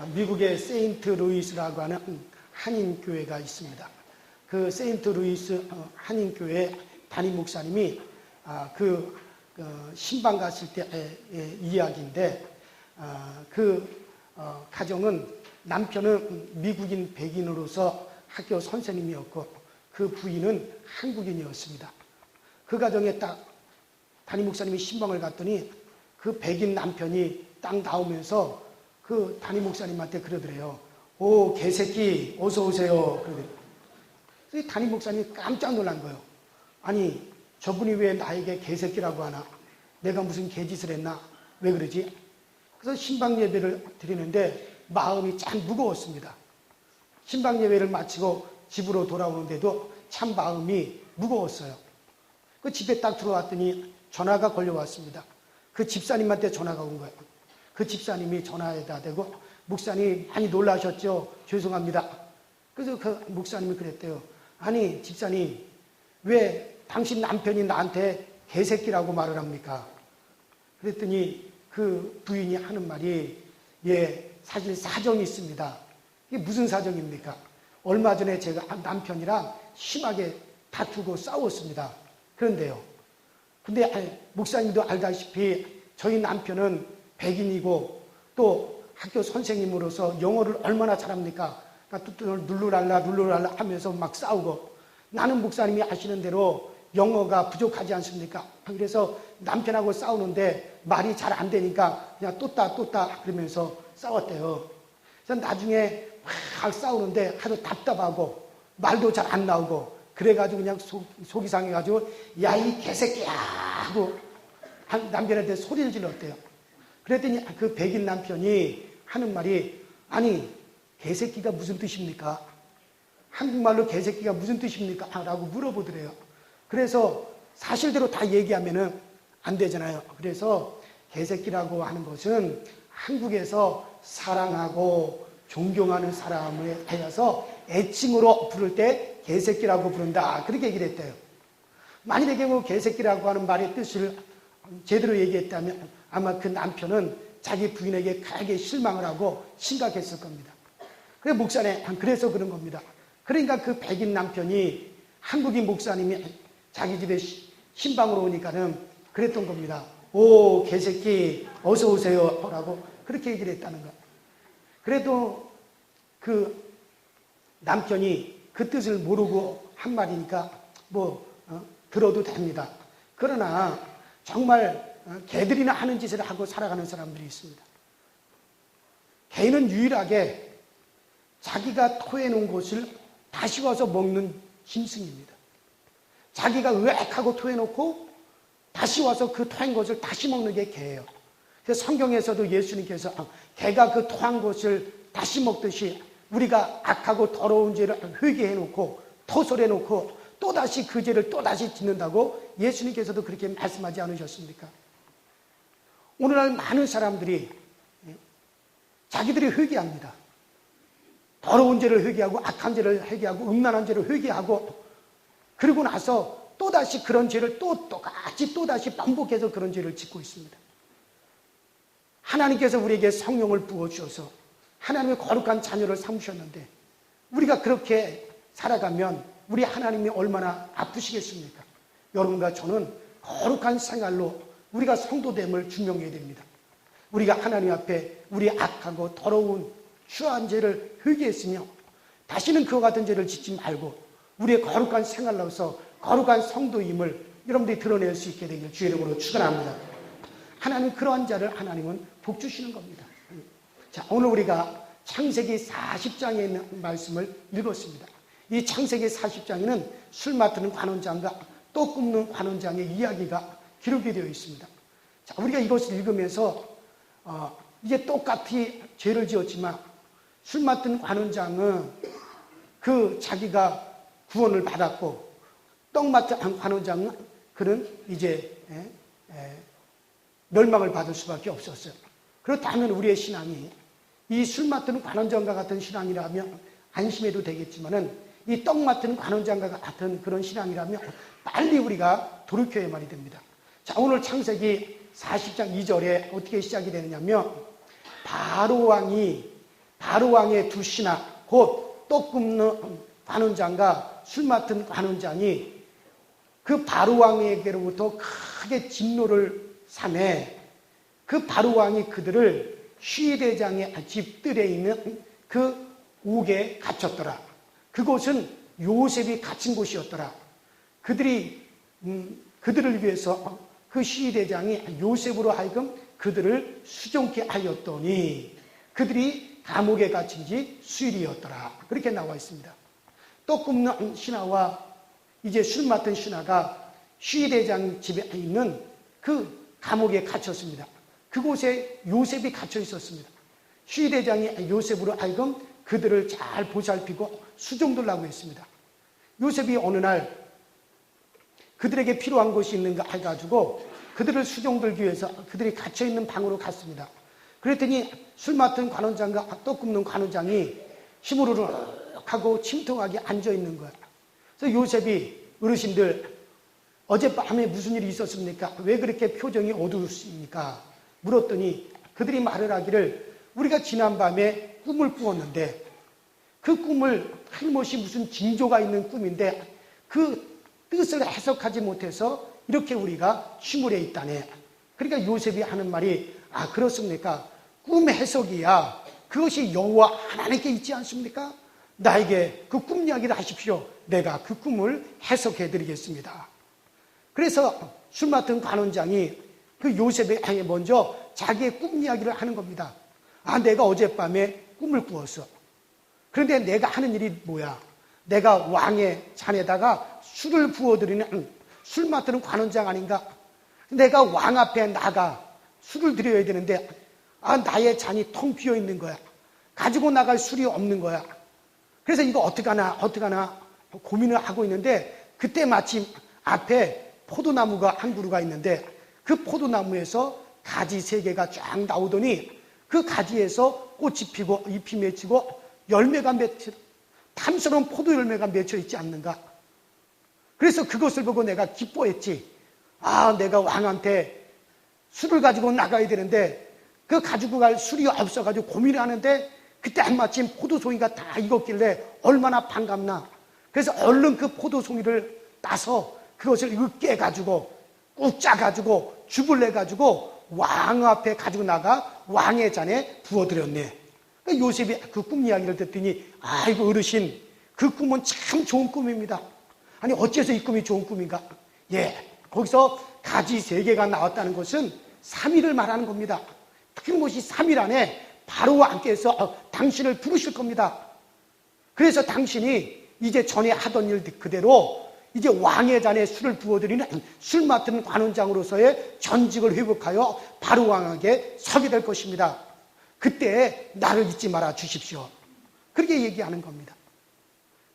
미국의 세인트 루이스라고 하는 한인교회가 있습니다. 그 세인트 루이스 한인교회 담임 목사님이 신방 갔을 때의 이야기인데, 가정은 남편은 미국인 백인으로서 학교 선생님이었고 그 부인은 한국인이었습니다. 그 가정에 딱 담임 목사님이 신방을 갔더니 그 백인 남편이 딱 나오면서 그 담임 목사님한테 그러더래요. 오, 개새끼, 어서 오세요. 그러더래요. 담임 목사님이 깜짝 놀란 거예요. 아니, 저분이 왜 나에게 개새끼라고 하나? 내가 무슨 개짓을 했나? 왜 그러지? 그래서 신방 예배를 드리는데 마음이 참 무거웠습니다. 신방 예배를 마치고 집으로 돌아오는데도 참 마음이 무거웠어요. 그 집에 딱 들어왔더니 전화가 걸려왔습니다. 그 집사님한테 전화가 온 거예요. 그 집사님이 전화에다 대고, 목사님 많이 놀라셨죠? 죄송합니다. 그래서 그 목사님이 그랬대요. 아니, 집사님, 왜 당신 남편이 나한테 개새끼라고 말을 합니까? 그랬더니 그 부인이 하는 말이, 예, 사실 사정이 있습니다. 이게 무슨 사정입니까? 얼마 전에 제가 남편이랑 심하게 다투고 싸웠습니다. 그런데요. 근데 목사님도 알다시피 저희 남편은 백인이고 또 학교 선생님으로서 영어를 얼마나 잘합니까? 그러니까 룰루랄라 하면서 막 싸우고, 나는 목사님이 아시는 대로 영어가 부족하지 않습니까? 그래서 남편하고 싸우는데 말이 잘 안 되니까 그냥 또따 그러면서 싸웠대요. 그래서 나중에 막 싸우는데 하도 답답하고 말도 잘 안 나오고 그래가지고 그냥 속이 상해가지고 야, 이 개새끼야 하고 남편한테 소리를 질렀대요. 그랬더니 그 백인 남편이 하는 말이, 아니, 개새끼가 무슨 뜻입니까? 한국말로 개새끼가 무슨 뜻입니까? 라고 물어보더래요. 그래서 사실대로 다 얘기하면은 안 되잖아요. 그래서 개새끼라고 하는 것은 한국에서 사랑하고 존경하는 사람에 대해서 애칭으로 부를 때 개새끼라고 부른다. 그렇게 얘기를 했대요. 만일에 뭐 개새끼라고 하는 말의 뜻을 제대로 얘기했다면 아마 그 남편은 자기 부인에게 크게 실망을 하고 심각했을 겁니다. 그래서 목사님, 그래서 그런 겁니다. 그러니까 그 백인 남편이 한국인 목사님이 자기 집에 신방으로 오니까는 그랬던 겁니다. 오, 개새끼, 어서 오세요. 라고 그렇게 얘기를 했다는 거. 그래도 그 남편이 그 뜻을 모르고 한 말이니까 들어도 됩니다. 그러나 정말 개들이나 하는 짓을 하고 살아가는 사람들이 있습니다. 개는 유일하게 자기가 토해놓은 것을 다시 와서 먹는 짐승입니다. 자기가 으악하고 토해놓고 다시 와서 그 토한 것을 다시 먹는 게 개예요. 그래서 성경에서도 예수님께서 개가 그 토한 것을 다시 먹듯이 우리가 악하고 더러운 죄를 회개해놓고 토설해놓고 또다시 그 죄를 또다시 짓는다고 예수님께서도 그렇게 말씀하지 않으셨습니까? 오늘날 많은 사람들이 자기들이 회개합니다. 더러운 죄를 회개하고 악한 죄를 회개하고 음란한 죄를 회개하고 그러고 나서 또다시 그런 죄를 똑같이 또다시 반복해서 그런 죄를 짓고 있습니다. 하나님께서 우리에게 성령을 부어주셔서 하나님의 거룩한 자녀를 삼으셨는데 우리가 그렇게 살아가면 우리 하나님이 얼마나 아프시겠습니까? 여러분과 저는 거룩한 생활로 우리가 성도됨을 증명해야 됩니다. 우리가 하나님 앞에 우리 악하고 더러운 추한 죄를 회개했으며 다시는 그와 같은 죄를 짓지 말고 우리의 거룩한 생활로서 거룩한 성도임을 여러분들이 드러낼 수 있게 되길 주의 이름으로 축원합니다. 하나님 그러한 자를 하나님은 복 주시는 겁니다. 자, 오늘 우리가 창세기 40장에 있는 말씀을 읽었습니다. 이 창세기 40장에는 술 맡는 관원장과 떡 굽는 관원장의 이야기가 기록이 되어 있습니다. 자, 우리가 이것을 읽으면서 이게 똑같이 죄를 지었지만 술 맡은 관원장은 그 자기가 구원을 받았고 떡 맡은 관원장은 그는 이제 멸망을 받을 수밖에 없었어요. 그렇다면 우리의 신앙이 이 술 맡은 관원장과 같은 신앙이라면 안심해도 되겠지만은 이 떡 맡은 관원장과 같은 그런 신앙이라면 빨리 우리가 돌이켜야 말이 됩니다. 자, 오늘 창세기 40장 2절에 어떻게 시작이 되느냐면 바로 왕이 바로왕의 두 신하, 곧 떡 굽는 관원장과 술 맡은 관원장이 그 바로왕에게로부터 크게 진노를 삼해 그 바로왕이 그들을 시대장의 집들에 있는 그 옥에 갇혔더라. 그곳은 요셉이 갇힌 곳이었더라. 그들을 위해서 그 시대장이 요셉으로 하여금 그들을 수종케 하였더니 그들이 감옥에 갇힌 지 수일이었더라. 그렇게 나와 있습니다. 떡 굽는 신하와 이제 술 맡은 신하가 시대장 집에 있는 그 감옥에 갇혔습니다. 그곳에 요셉이 갇혀 있었습니다. 시대장이 요셉으로 하여금 그들을 잘 보살피고 수종들라고 했습니다. 요셉이 어느 날 그들에게 필요한 것이 있는가 해가지고 그들을 수종들기 위해서 그들이 갇혀있는 방으로 갔습니다. 그랬더니 술 맡은 관원장과 떡 굽는 관원장이 시무르르하고 침통하게 앉아있는 거야. 그래서 요셉이 어르신들 어젯밤에 무슨 일이 있었습니까? 왜 그렇게 표정이 어두우십니까? 물었더니 그들이 말을 하기를 우리가 지난밤에 꿈을 꾸었는데 그 꿈을 틀림없이 무슨 징조가 있는 꿈인데 그 뜻을 해석하지 못해서 이렇게 우리가 침울해 있다네. 그러니까 요셉이 하는 말이 그렇습니까? 꿈 해석이야. 그것이 여호와 하나님께 있지 않습니까? 나에게 그 꿈 이야기를 하십시오. 내가 그 꿈을 해석해 드리겠습니다. 그래서 술 맡은 관원장이 그 요셉에 향해 먼저 자기의 꿈 이야기를 하는 겁니다. 내가 어젯밤에 꿈을 꾸었어. 그런데 내가 하는 일이 뭐야? 내가 왕의 잔에다가 술을 부어드리는 술 맡는 관원장 아닌가? 내가 왕 앞에 나가 술을 드려야 되는데 나의 잔이 텅 비어 있는 거야. 가지고 나갈 술이 없는 거야. 그래서 이거 어떡하나 고민을 하고 있는데 그때 마침 앞에 포도나무가 한 그루가 있는데 그 포도나무에서 가지 3개가 쫙 나오더니 그 가지에서 꽃이 피고 잎이 맺히고 열매가 탐스러운 포도 열매가 맺혀 있지 않는가. 그래서 그것을 보고 내가 기뻐했지. 내가 왕한테 술을 가지고 나가야 되는데 그 가지고 갈 술이 없어가지고 고민을 하는데 그때 한마침 포도송이가 다 익었길래 얼마나 반갑나. 그래서 얼른 그 포도송이를 따서 그것을 으깨가지고 꾹 짜가지고 줍을 내가지고 왕 앞에 가지고 나가 왕의 잔에 부어드렸네. 요셉이 그 꿈 이야기를 듣더니 아이고 어르신 그 꿈은 참 좋은 꿈입니다. 아니 어째서 이 꿈이 좋은 꿈인가? 거기서 가지 3개가 나왔다는 것은 3일을 말하는 겁니다. 그것이 3일 안에 바로 왕께서 당신을 부르실 겁니다. 그래서 당신이 이제 전에 하던 일 그대로 이제 왕의 잔에 술을 부어드리는 술 맡은 관원장으로서의 전직을 회복하여 바로 왕에게 서게 될 것입니다. 그때 나를 잊지 말아 주십시오. 그렇게 얘기하는 겁니다.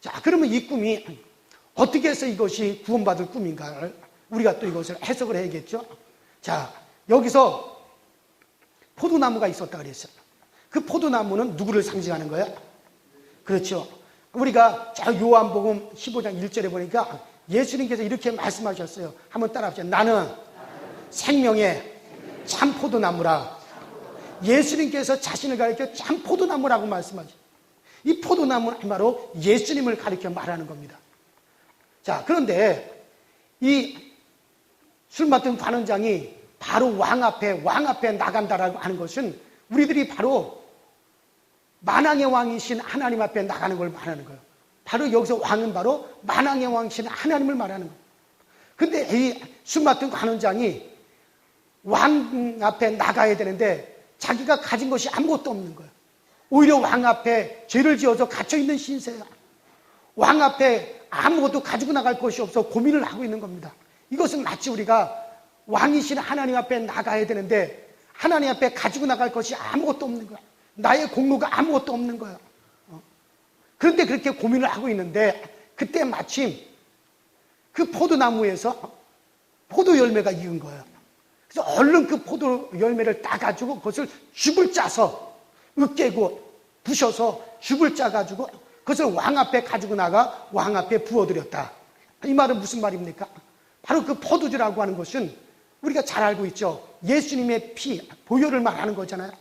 자, 그러면 이 꿈이 어떻게 해서 이것이 구원받을 꿈인가를 우리가 또 이것을 해석을 해야겠죠. 자, 여기서 포도나무가 있었다 그랬어요. 그 포도나무는 누구를 상징하는 거예요? 그렇죠. 우리가 요한복음 15장 1절에 보니까 예수님께서 이렇게 말씀하셨어요. 한번 따라합시다. 나는 생명의 참 포도나무라. 예수님께서 자신을 가리켜 참 포도나무라고 말씀하죠. 이 포도나무는 바로 예수님을 가리켜 말하는 겁니다. 자, 그런데 이 술 맡은 관원장이 바로 왕 앞에 나간다라고 하는 것은 우리들이 바로 만왕의 왕이신 하나님 앞에 나가는 걸 말하는 거예요. 바로 여기서 왕은 바로 만왕의 왕이신 하나님을 말하는 거예요. 근데 이 술 맡은 관원장이 왕 앞에 나가야 되는데 자기가 가진 것이 아무것도 없는 거예요. 오히려 왕 앞에 죄를 지어서 갇혀있는 신세야. 왕 앞에 아무것도 가지고 나갈 것이 없어 고민을 하고 있는 겁니다. 이것은 마치 우리가 왕이신 하나님 앞에 나가야 되는데 하나님 앞에 가지고 나갈 것이 아무것도 없는 거야. 나의 공로가 아무것도 없는 거야. 그런데 그렇게 고민을 하고 있는데 그때 마침 그 포도나무에서 포도 열매가 익은 거예요. 그래서 얼른 그 포도 열매를 따가지고 그것을 줍을 짜서 으깨고 부셔서 줍을 짜가지고 그것을 왕 앞에 가지고 나가 왕 앞에 부어드렸다. 이 말은 무슨 말입니까? 바로 그 포도주라고 하는 것은 우리가 잘 알고 있죠. 예수님의 피, 보혈을 말하는 거잖아요.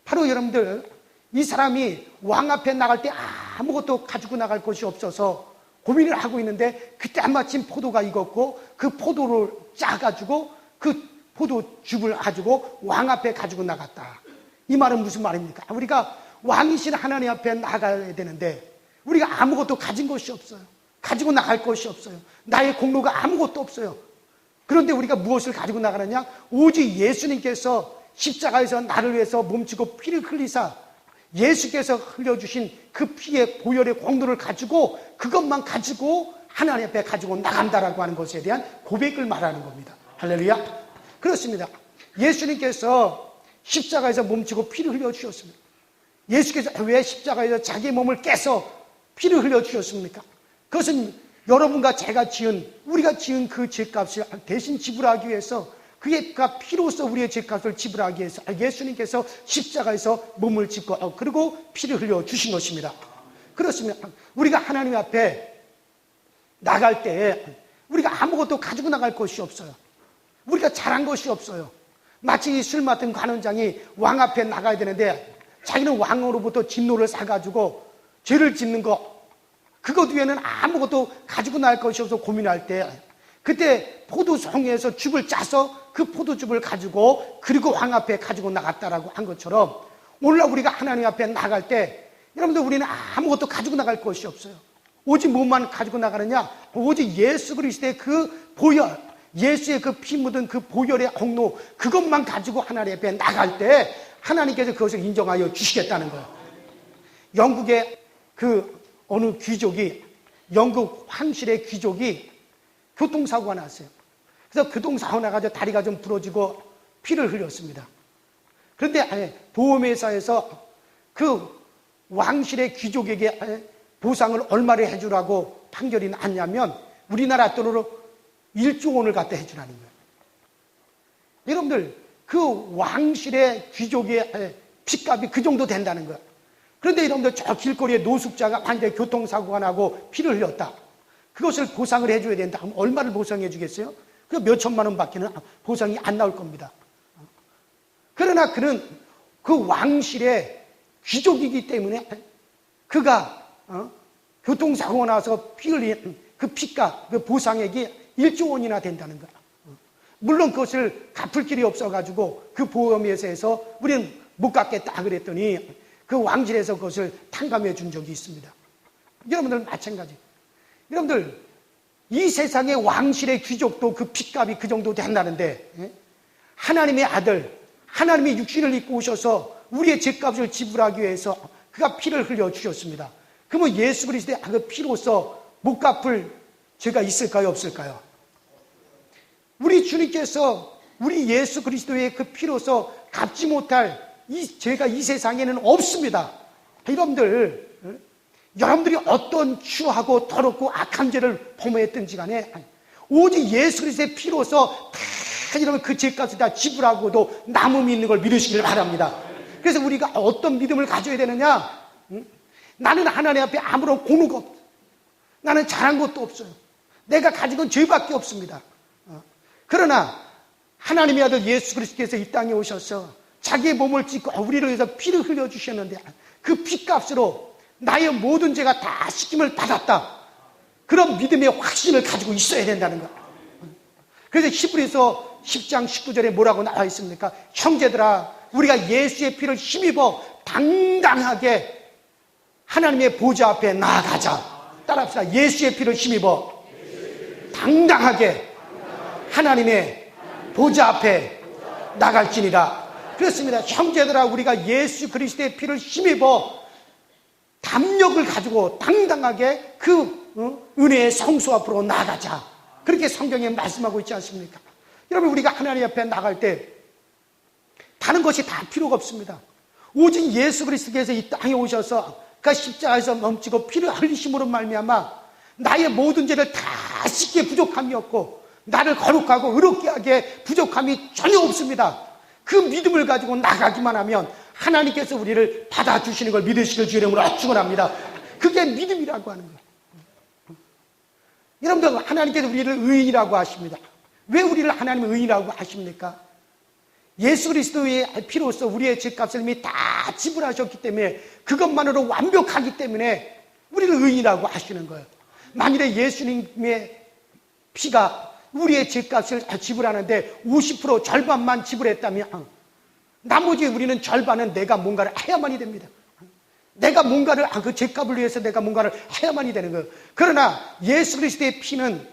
바로 여러분들 이 사람이 왕 앞에 나갈 때 아무것도 가지고 나갈 것이 없어서 고민을 하고 있는데 그때 한마침 포도가 익었고 그 포도를 짜가지고 그 포도즙을 가지고 왕 앞에 가지고 나갔다. 이 말은 무슨 말입니까? 우리가 왕이신 하나님 앞에 나가야 되는데 우리가 아무것도 가진 것이 없어요. 가지고 나갈 것이 없어요. 나의 공로가 아무것도 없어요. 그런데 우리가 무엇을 가지고 나가느냐? 오직 예수님께서 십자가에서 나를 위해서 몸치고 피를 흘리사 예수께서 흘려주신 그 피의 보혈의 공로를 가지고 그것만 가지고 하나님 앞에 가지고 나간다라고 하는 것에 대한 고백을 말하는 겁니다. 할렐루야. 그렇습니다. 예수님께서 십자가에서 몸치고 피를 흘려주셨습니다. 예수께서 왜 십자가에서 자기 몸을 깨서 피를 흘려주셨습니까? 그것은 여러분과 제가 우리가 지은 그 죄값을 대신 지불하기 위해서 그의 피로써 우리의 죄값을 지불하기 위해서 예수님께서 십자가에서 몸을 찢고 그리고 피를 흘려주신 것입니다. 그렇습니다. 우리가 하나님 앞에 나갈 때 우리가 아무것도 가지고 나갈 것이 없어요. 우리가 잘한 것이 없어요. 마치 술 맡은 관원장이 왕 앞에 나가야 되는데 자기는 왕으로부터 진노를 사가지고 죄를 짓는 거 그것 외에는 아무것도 가지고 나갈 것이 없어서 고민할 때 그때 포도송이에서 즙을 짜서 그 포도즙을 가지고 그리고 왕 앞에 가지고 나갔다라고 한 것처럼 오늘날 우리가 하나님 앞에 나갈 때 여러분들 우리는 아무것도 가지고 나갈 것이 없어요. 오직 뭐만 가지고 나가느냐? 오직 예수 그리스도의 그 보혈, 예수의 그 피 묻은 그 보혈의 공로 그것만 가지고 하나님 앞에 나갈 때 하나님께서 그것을 인정하여 주시겠다는 거예요. 영국의 그 어느 귀족이 영국 황실의 귀족이 교통사고가 났어요. 그래서 교통사고 나가지고 다리가 좀 부러지고 피를 흘렸습니다. 그런데 보험회사에서 그 왕실의 귀족에게 보상을 얼마를 해주라고 판결이 났냐면 우리나라 돈으로 1조 원을 갖다 해주라는 거예요. 여러분들 그 왕실의 귀족의 피값이 그 정도 된다는 거예요. 그런데 여러분들 저 길거리에 노숙자가 완전히 교통사고가 나고 피를 흘렸다. 그것을 보상을 해줘야 된다. 그럼 얼마를 보상해 주겠어요? 그 몇 천만 원밖에는 보상이 안 나올 겁니다. 그러나 그는 그 왕실의 귀족이기 때문에 그가 교통사고가 나서 피 흘린 그 피값, 그 보상액이 1조 원이나 된다는 거야. 물론 그것을 갚을 길이 없어가지고 그 보험회사에서 우리는 못 갚겠다 그랬더니 그 왕실에서 그것을 탕감해 준 적이 있습니다. 여러분들 마찬가지. 여러분들 이 세상의 왕실의 귀족도 그 피값이 그 정도 된다는데 하나님의 아들, 하나님의 육신을 입고 오셔서 우리의 죄값을 지불하기 위해서 그가 피를 흘려 주셨습니다. 그러면 예수 그리스도의 그 피로서 못 갚을 죄가 있을까요? 없을까요? 우리 주님께서 우리 예수 그리스도의 그 피로서 갚지 못할 이 죄가 이 세상에는 없습니다. 여러분들이 어떤 추하고 더럽고 악한 죄를 범했든지 간에 오직 예수 그리스도의 피로서 다 이러면 그 죄값을 다 지불하고도 남음이 있는 걸 믿으시길 바랍니다. 그래서 우리가 어떤 믿음을 가져야 되느냐? 나는 하나님 앞에 아무런 공로가 없어. 나는 잘한 것도 없어요. 내가 가진 건 죄밖에 없습니다. 그러나 하나님의 아들 예수 그리스도께서 이 땅에 오셔서 자기의 몸을 찢고 우리를 위해서 피를 흘려주셨는데 그 피값으로 나의 모든 죄가 다 씻김을 받았다. 그런 믿음의 확신을 가지고 있어야 된다는 것. 그래서 히브리서 10장 19절에 뭐라고 나와 있습니까? 형제들아 우리가 예수의 피를 힘입어 당당하게 하나님의 보좌 앞에 나아가자. 따라합시다. 예수의 피를 힘입어 당당하게 하나님의 보좌 앞에 나갈지니라. 그렇습니다. 형제들아 우리가 예수 그리스도의 피를 힘입어 담력을 가지고 당당하게 그 은혜의 성소 앞으로 나가자. 그렇게 성경에 말씀하고 있지 않습니까? 여러분 우리가 하나님 앞에 나갈 때 다른 것이 다 필요가 없습니다. 오직 예수 그리스도께서 이 땅에 오셔서 그 십자가에서 멈추고 피를 흘리심으로 말미암아 나의 모든 죄를 다 씻기에 부족함이 없고 나를 거룩하고 의롭게 하기에 부족함이 전혀 없습니다. 그 믿음을 가지고 나가기만 하면 하나님께서 우리를 받아주시는 걸 믿으시길 주의 이름으로 축원합니다. 그게 믿음이라고 하는 거예요. 여러분들 하나님께서 우리를 의인이라고 하십니다. 왜 우리를 하나님의 의인이라고 하십니까? 예수 그리스도의 피로써 우리의 죄값을 이미 다 지불하셨기 때문에 그것만으로 완벽하기 때문에 우리를 의인이라고 하시는 거예요. 만일에 예수님의 피가 우리의 죄값을 지불하는데 50% 절반만 지불했다면 나머지 우리는 절반은 내가 뭔가를 해야만이 됩니다. 내가 뭔가를 그 죄값을 위해서 내가 뭔가를 해야만이 되는 거예요. 그러나 예수 그리스도의 피는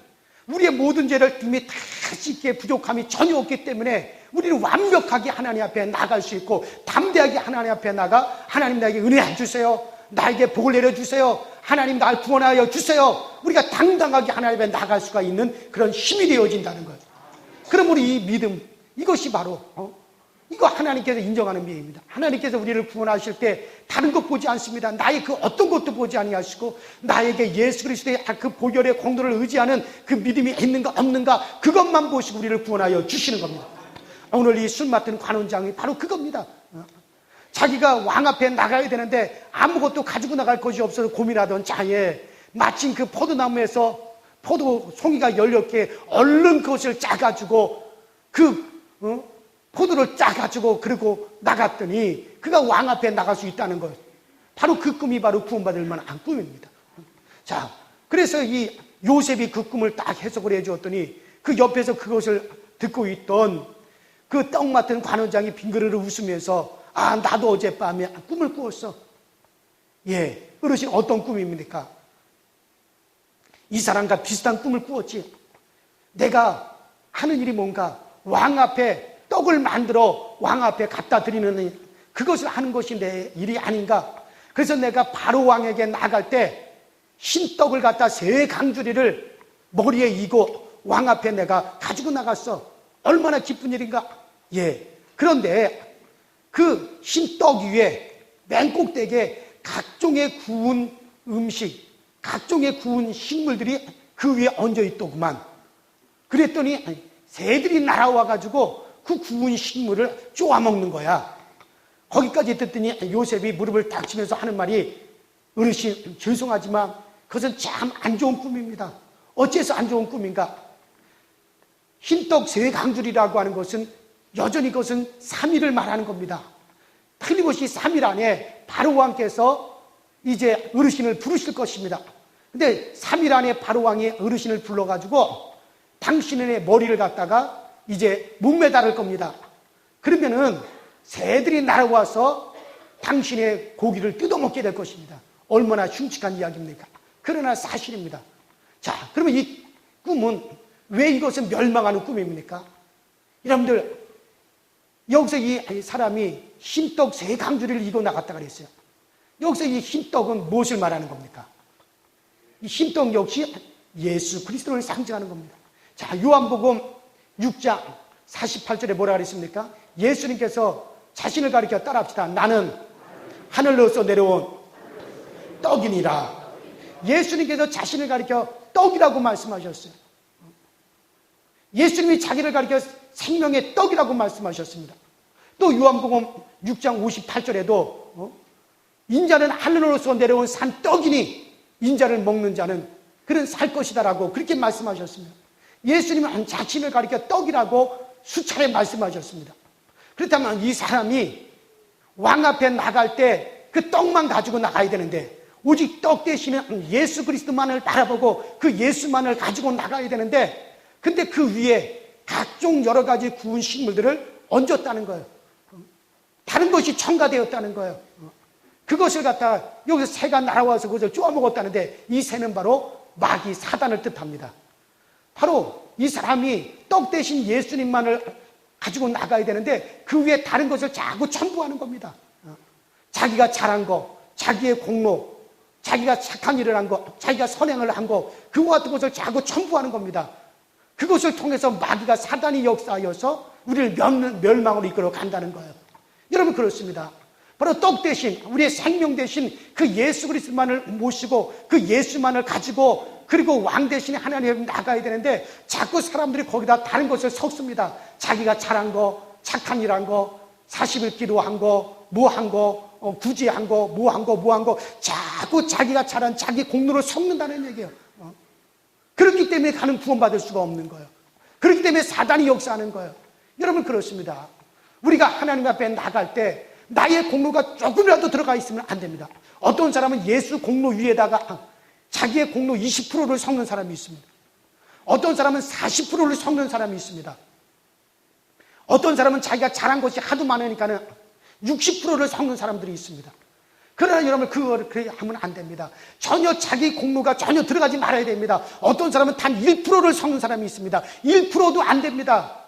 우리의 모든 죄를 이미 다 씻기에 부족함이 전혀 없기 때문에 우리는 완벽하게 하나님 앞에 나갈 수 있고 담대하게 하나님 앞에 나가 하나님 나에게 은혜 주세요. 나에게 복을 내려주세요. 하나님 날 구원하여 주세요. 우리가 당당하게 하나님 앞에 나갈 수가 있는 그런 힘이 되어진다는 거예요. 그럼 우리 이 믿음, 이것이 바로 이거 하나님께서 인정하는 믿음입니다. 하나님께서 우리를 구원하실 때 다른 것 보지 않습니다. 나의 그 어떤 것도 보지 아니하시고 나에게 예수 그리스도의 그 보혈의 공로를 의지하는 그 믿음이 있는가 없는가 그것만 보시고 우리를 구원하여 주시는 겁니다. 오늘 이 술 맡은 관원장이 바로 그겁니다. 자기가 왕 앞에 나가야 되는데 아무것도 가지고 나갈 것이 없어서 고민하던 차에 마침 그 포도나무에서 포도 송이가 열렸기에 얼른 그것을 짜가지고 포도를 짜가지고 그리고 나갔더니 그가 왕 앞에 나갈 수 있다는 거예요. 바로 그 꿈이 바로 구원받을 만한 꿈입니다. 자, 그래서 이 요셉이 그 꿈을 딱 해석을 해주었더니 그 옆에서 그것을 듣고 있던 그 떡 맡은 관원장이 빙그르르 웃으면서 나도 어젯밤에 꿈을 꾸었어. 예, 어르신 어떤 꿈입니까? 이 사람과 비슷한 꿈을 꾸었지. 내가 하는 일이 뭔가 왕 앞에 떡을 만들어 왕 앞에 갖다 드리는 그것을 하는 것이 내 일이 아닌가. 그래서 내가 바로 왕에게 나갈 때 흰떡을 갖다 3강주리를 머리에 이고 왕 앞에 내가 가지고 나갔어. 얼마나 기쁜 일인가. 예, 그런데 그 흰떡 위에 맨 꼭대기에 각종의 구운 음식, 각종의 구운 식물들이 그 위에 얹어 있더구만. 그랬더니 새들이 날아와가지고 그 구운 식물을 쪼아먹는 거야. 거기까지 듣더니 요셉이 무릎을 딱 치면서 하는 말이 어르신 죄송하지만 그것은 참 안 좋은 꿈입니다. 어째서 안 좋은 꿈인가? 흰떡 3강줄이라고 하는 것은 여전히 그것은 3일을 말하는 겁니다. 틀림없이 3일 안에 바로왕께서 이제 어르신을 부르실 것입니다. 근데 3일 안에 바로왕이 어르신을 불러가지고 당신의 머리를 갖다가 이제 목매달을 겁니다. 그러면은 새들이 날아와서 당신의 고기를 뜯어먹게 될 것입니다. 얼마나 흉측한 이야기입니까? 그러나 사실입니다. 자, 그러면 이 꿈은 왜 이것은 멸망하는 꿈입니까? 여러분들, 여기서 이 사람이 흰떡 3강주리를 이고 나갔다 그랬어요. 여기서 이 흰떡은 무엇을 말하는 겁니까? 이 흰떡 역시 예수 그리스도를 상징하는 겁니다. 자, 요한복음 6장 48절에 뭐라 그랬습니까? 예수님께서 자신을 가리켜 따라합시다. 나는 하늘로서 내려온 떡이니라. 예수님께서 자신을 가리켜 떡이라고 말씀하셨어요. 예수님이 자기를 가리켜 생명의 떡이라고 말씀하셨습니다. 또 요한복음 6장 58절에도 인자는 하늘로서 내려온 산 떡이니 인자를 먹는 자는 그는 살 것이다라고 그렇게 말씀하셨습니다. 예수님은 자신을 가리켜 떡이라고 수차례 말씀하셨습니다. 그렇다면 이 사람이 왕 앞에 나갈 때 그 떡만 가지고 나가야 되는데 오직 떡 대신에 예수 그리스도만을 바라보고 그 예수만을 가지고 나가야 되는데 근데 그 위에 각종 여러 가지 구운 식물들을 얹었다는 거예요. 다른 것이 첨가되었다는 거예요. 그것을 갖다 여기서 새가 날아와서 그것을 쪼아먹었다는데 이 새는 바로 마귀 사단을 뜻합니다. 바로 이 사람이 떡 대신 예수님만을 가지고 나가야 되는데 그 위에 다른 것을 자꾸 첨부하는 겁니다. 자기가 잘한 거, 자기의 공로, 자기가 착한 일을 한 거, 자기가 선행을 한 거, 그와 같은 것을 자꾸 첨부하는 겁니다. 그것을 통해서 마귀가 사단이 역사하여서 우리를 멸망으로 이끌어 간다는 거예요. 여러분 그렇습니다. 바로 떡 대신 우리의 생명 대신 그 예수 그리스도만을 모시고 그 예수만을 가지고 그리고 왕 대신에 하나님을 나가야 되는데 자꾸 사람들이 거기다 다른 것을 섞습니다. 자기가 잘한 거, 착한 일 한 거, 40일 기도한 거, 뭐 한 거, 굳이 한 거, 뭐 한 거, 뭐 한 거 자꾸 자기가 잘한 자기 공로를 섞는다는 얘기예요. 그렇기 때문에 가는 구원받을 수가 없는 거예요. 그렇기 때문에 사단이 역사하는 거예요. 여러분 그렇습니다. 우리가 하나님 앞에 나갈 때 나의 공로가 조금이라도 들어가 있으면 안 됩니다. 어떤 사람은 예수 공로 위에다가 자기의 공로 20%를 섞는 사람이 있습니다. 어떤 사람은 40%를 섞는 사람이 있습니다. 어떤 사람은 자기가 잘한 것이 하도 많으니까는 60%를 섞는 사람들이 있습니다. 그러나 여러분, 그거를 그렇게 하면 안 됩니다. 전혀 자기 공로가 전혀 들어가지 말아야 됩니다. 어떤 사람은 단 1%를 섞는 사람이 있습니다. 1%도 안 됩니다.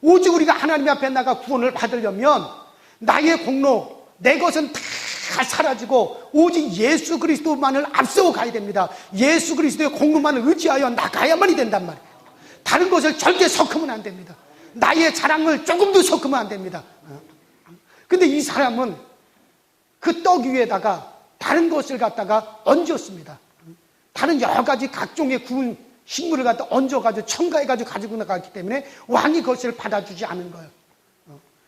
오직 우리가 하나님 앞에 나가 구원을 받으려면 나의 공로, 내 것은 다 사라지고 오직 예수 그리스도만을 앞세워 가야 됩니다. 예수 그리스도의 공로만을 의지하여 나가야만이 된단 말이에요. 다른 것을 절대 섞으면 안 됩니다. 나의 자랑을 조금도 섞으면 안 됩니다. 근데 이 사람은 그 떡 위에다가 다른 것을 갖다가 얹었습니다. 다른 여러 가지 각종의 구운 식물을 갖다 얹어가지고 첨가해가지고 가지고 나갔기 때문에 왕이 그것을 받아주지 않은 거예요.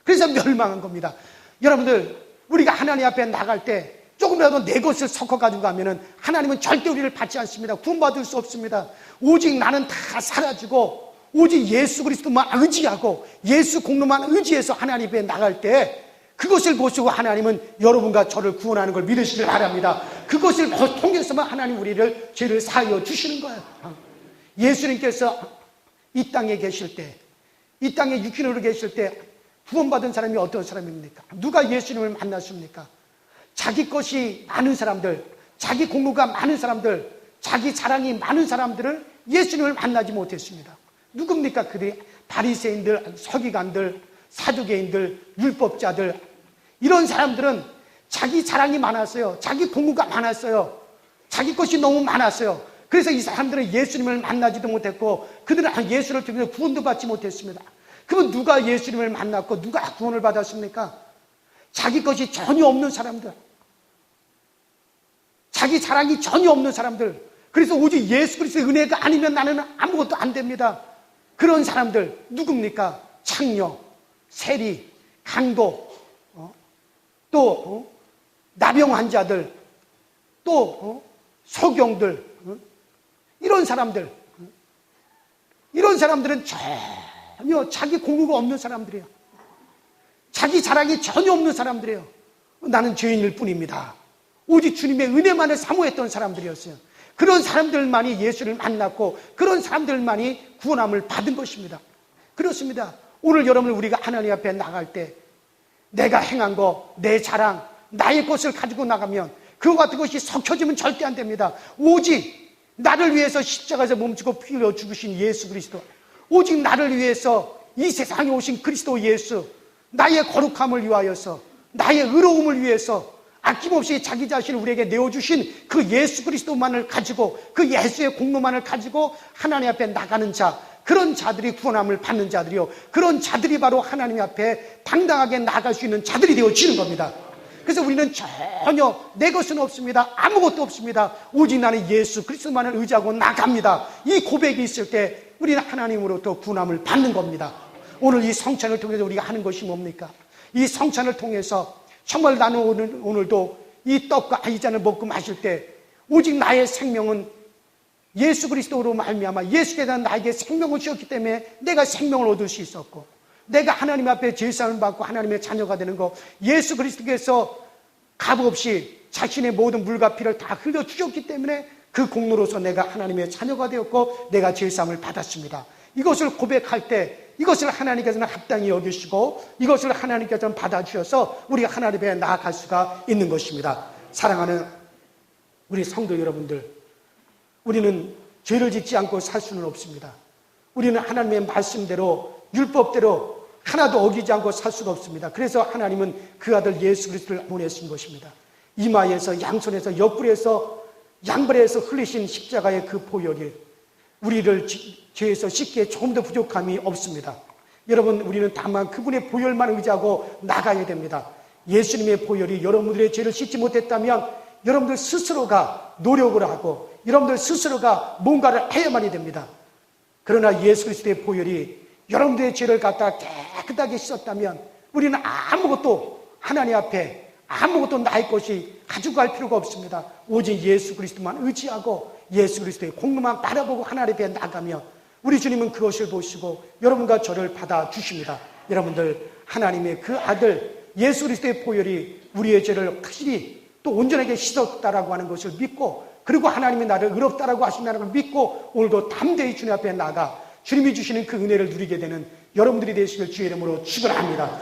그래서 멸망한 겁니다. 여러분들, 우리가 하나님 앞에 나갈 때 조금이라도 내 것을 섞어가지고 가면은 하나님은 절대 우리를 받지 않습니다. 구원받을 수 없습니다. 오직 나는 다 사라지고 오직 예수 그리스도만 의지하고 예수 공로만 의지해서 하나님 앞에 나갈 때 그것을 보시고 하나님은 여러분과 저를 구원하는 걸 믿으시길 바랍니다. 그것을 통해서만 하나님 우리를 죄를 사하여 주시는 거예요. 예수님께서 이 땅에 계실 때, 이 땅에 육신으로 계실 때 구원받은 사람이 어떤 사람입니까? 누가 예수님을 만났습니까? 자기 것이 많은 사람들, 자기 공로가 많은 사람들, 자기 자랑이 많은 사람들을 예수님을 만나지 못했습니다. 누굽니까? 그들이 바리새인들, 서기관들, 사두개인들, 율법자들, 이런 사람들은 자기 자랑이 많았어요. 자기 공로가 많았어요. 자기 것이 너무 많았어요. 그래서 이 사람들은 예수님을 만나지도 못했고 그들은 예수를 통해서 구원도 받지 못했습니다. 그러면 누가 예수님을 만났고 누가 구원을 받았습니까? 자기 것이 전혀 없는 사람들, 자기 자랑이 전혀 없는 사람들, 그래서 오직 예수 그리스도의 은혜가 아니면 나는 아무것도 안 됩니다. 그런 사람들 누굽니까? 창녀, 세리, 강도, 또 나병 환자들, 또 소경들, 이런 사람들, 이런 사람들은 전혀 자기 공로가 없는 사람들이에요. 자기 자랑이 전혀 없는 사람들이에요. 나는 죄인일 뿐입니다. 오직 주님의 은혜만을 사모했던 사람들이었어요. 그런 사람들만이 예수를 만났고 그런 사람들만이 구원함을 받은 것입니다. 그렇습니다. 오늘 여러분, 우리가 하나님 앞에 나갈 때 내가 행한 거, 내 자랑, 나의 것을 가지고 나가면 그와 같은 것이 섞여지면 절대 안 됩니다. 오직 나를 위해서 십자가에서 몸지고 피 흘려 죽으신 예수 그리스도, 오직 나를 위해서 이 세상에 오신 그리스도 예수, 나의 거룩함을 위하여서, 나의 의로움을 위해서 아낌없이 자기 자신을 우리에게 내어주신 그 예수 그리스도만을 가지고, 그 예수의 공로만을 가지고 하나님 앞에 나가는 자, 그런 자들이 구원함을 받는 자들이요, 그런 자들이 바로 하나님 앞에 당당하게 나갈 수 있는 자들이 되어지는 겁니다. 그래서 우리는 전혀 내 것은 없습니다. 아무것도 없습니다. 오직 나는 예수 그리스도만을 의지하고 나갑니다. 이 고백이 있을 때 우리는 하나님으로부터 구원함을 받는 겁니다. 오늘 이 성찬을 통해서 우리가 하는 것이 뭡니까? 이 성찬을 통해서 정말 나는 오늘도 이 떡과 이 잔을 먹고 마실 때 오직 나의 생명은 예수 그리스도로 말미암아 예수에 대한 나에게 생명을 주셨기 때문에 내가 생명을 얻을 수 있었고, 내가 하나님 앞에 제사를 받고 하나님의 자녀가 되는 거, 예수 그리스도께서 값없이 자신의 모든 물과 피를 다 흘려 주셨기 때문에 그 공로로서 내가 하나님의 자녀가 되었고 내가 제사함을 받았습니다. 이것을 고백할 때 이것을 하나님께서는 합당히 여기시고 이것을 하나님께서는 받아주셔서 우리가 하나님 앞에 나아갈 수가 있는 것입니다. 사랑하는 우리 성도 여러분들, 우리는 죄를 짓지 않고 살 수는 없습니다. 우리는 하나님의 말씀대로 율법대로 하나도 어기지 않고 살 수가 없습니다. 그래서 하나님은 그 아들 예수 그리스도를 보내신 것입니다. 이마에서, 양손에서, 옆구리에서, 양발에서 흘리신 십자가의 그 보혈이 우리를 죄에서 씻기에 조금 더 부족함이 없습니다. 여러분, 우리는 다만 그분의 보혈만 의지하고 나가야 됩니다. 예수님의 보혈이 여러분들의 죄를 씻지 못했다면 여러분들 스스로가 노력을 하고 여러분들 스스로가 뭔가를 해야만이 됩니다. 그러나 예수 그리스도의 보혈이 여러분들의 죄를 갖다 깨끗하게 씻었다면 우리는 아무것도 하나님 앞에 아무것도 나의 것이 가지고 갈 필요가 없습니다. 오직 예수 그리스도만 의지하고 예수 그리스도의 공로만 바라보고 하나님 앞에 나가면 우리 주님은 그것을 보시고 여러분과 저를 받아주십니다. 여러분들 하나님의 그 아들 예수 그리스도의 보혈이 우리의 죄를 확실히 또 온전하게 씻었다라고 하는 것을 믿고, 그리고 하나님이 나를 의롭다라고 하신다는 걸 믿고 오늘도 담대히 주님 앞에 나가 주님이 주시는 그 은혜를 누리게 되는 여러분들이 되시길 주의 이름으로 축원합니다.